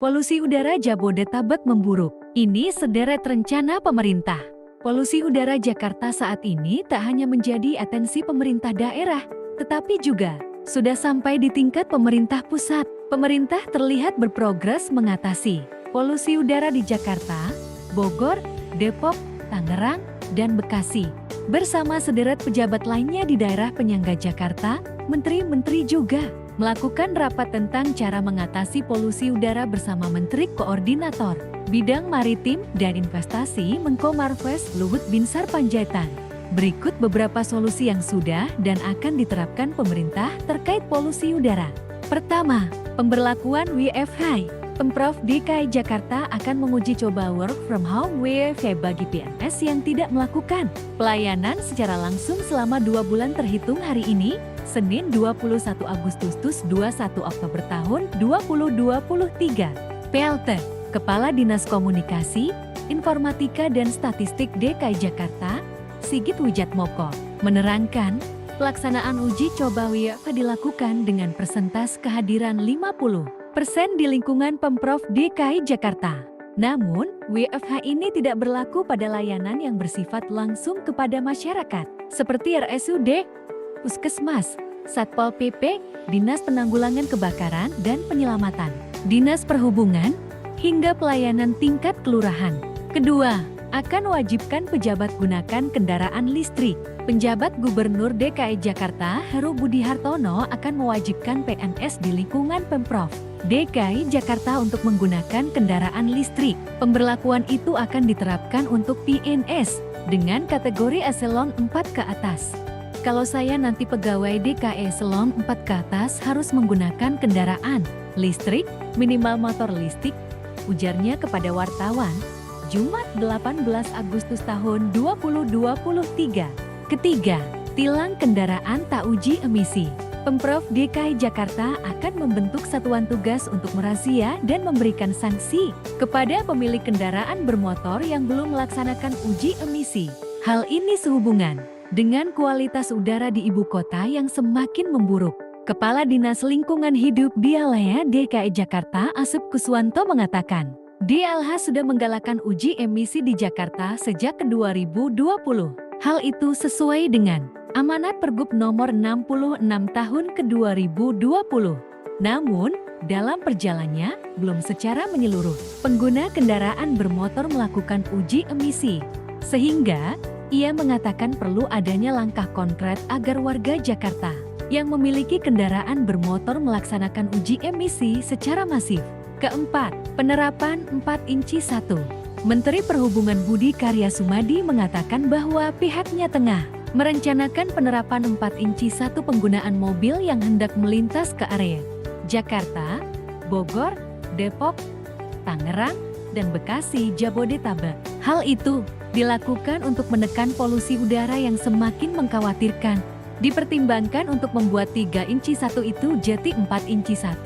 Polusi udara Jabodetabek memburuk. Ini sederet rencana pemerintah. Polusi udara Jakarta saat ini tak hanya menjadi atensi pemerintah daerah, tetapi juga sudah sampai di tingkat pemerintah pusat. Pemerintah terlihat berprogres mengatasi polusi udara di Jakarta, Bogor, Depok, Tangerang, dan Bekasi. Bersama sederet pejabat lainnya di daerah penyangga Jakarta, menteri-menteri juga melakukan rapat tentang cara mengatasi polusi udara bersama Menteri Koordinator Bidang Maritim dan Investasi Menko Marves Luhut Binsar Panjaitan. Berikut beberapa solusi yang sudah dan akan diterapkan pemerintah terkait polusi udara. Pertama, pemberlakuan WFH. Pemprov DKI Jakarta akan menguji coba work from home WFH bagi PNS yang tidak melakukan pelayanan secara langsung selama 2 bulan terhitung hari ini, Senin 21 Agustus 21 Oktober tahun 2023. PLT, Kepala Dinas Komunikasi, Informatika dan Statistik DKI Jakarta, Sigit Wijatmoko, menerangkan pelaksanaan uji coba WFH dilakukan dengan persentase kehadiran 50% di lingkungan Pemprov DKI Jakarta. Namun, WFH ini tidak berlaku pada layanan yang bersifat langsung kepada masyarakat, seperti RSUD, Puskesmas, Satpol PP, Dinas Penanggulangan Kebakaran dan Penyelamatan, Dinas Perhubungan, hingga pelayanan tingkat kelurahan. Kedua, akan wajibkan pejabat gunakan kendaraan listrik. Penjabat Gubernur DKI Jakarta Heru Budi Hartono akan mewajibkan PNS di lingkungan Pemprov DKI Jakarta untuk menggunakan kendaraan listrik. Pemberlakuan itu akan diterapkan untuk PNS dengan kategori eselon 4 ke atas. Kalau saya nanti pegawai DKI eselon 4 ke atas harus menggunakan kendaraan listrik, minimal motor listrik, ujarnya kepada wartawan, Jumat 18 Agustus tahun 2023. Ketiga, tilang kendaraan tak uji emisi. Pemprov DKI Jakarta akan membentuk satuan tugas untuk merazia dan memberikan sanksi kepada pemilik kendaraan bermotor yang belum melaksanakan uji emisi. Hal ini sehubungan dengan kualitas udara di ibu kota yang semakin memburuk. Kepala Dinas Lingkungan Hidup DLH DKI Jakarta Asep Kuswanto mengatakan, DLH sudah menggalakkan uji emisi di Jakarta sejak 2020. Hal itu sesuai dengan amanat Pergub nomor 66 tahun ke-2020. Namun, dalam perjalannya, belum secara menyeluruh, pengguna kendaraan bermotor melakukan uji emisi. Sehingga, ia mengatakan perlu adanya langkah konkret agar warga Jakarta yang memiliki kendaraan bermotor melaksanakan uji emisi secara masif. Keempat, penerapan 4 inci 1. Menteri Perhubungan Budi Karya Sumadi mengatakan bahwa pihaknya tengah merencanakan penerapan 4 inci 1 penggunaan mobil yang hendak melintas ke area Jakarta, Bogor, Depok, Tangerang, dan Bekasi Jabodetabek. Hal itu dilakukan untuk menekan polusi udara yang semakin mengkhawatirkan. Dipertimbangkan untuk membuat 3 inci 1 itu jadi 4 inci 1,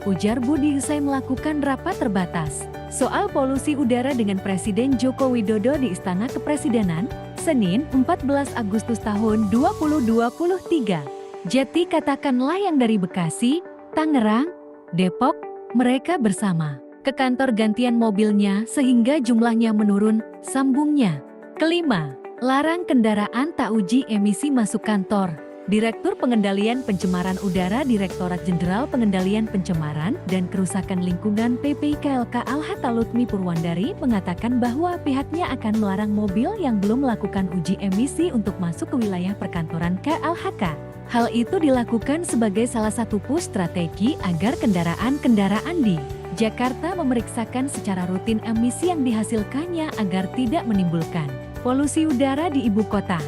ujar Budi usai melakukan rapat terbatas soal polusi udara dengan Presiden Joko Widodo di Istana Kepresidenan, Senin 14 Agustus tahun 2023. Jadi katakanlah yang dari Bekasi, Tangerang, Depok, mereka bersama ke kantor gantian mobilnya sehingga jumlahnya menurun, sambungnya. Kelima, larang kendaraan tak uji emisi masuk kantor. Direktur Pengendalian Pencemaran Udara Direktorat Jenderal Pengendalian Pencemaran dan Kerusakan Lingkungan PPKLK Alhata Lutmi Purwandari mengatakan bahwa pihaknya akan melarang mobil yang belum melakukan uji emisi untuk masuk ke wilayah perkantoran KLHK. Hal itu dilakukan sebagai salah satu push strategi agar kendaraan-kendaraan di Jakarta memeriksakan secara rutin emisi yang dihasilkannya agar tidak menimbulkan polusi udara di ibu kota.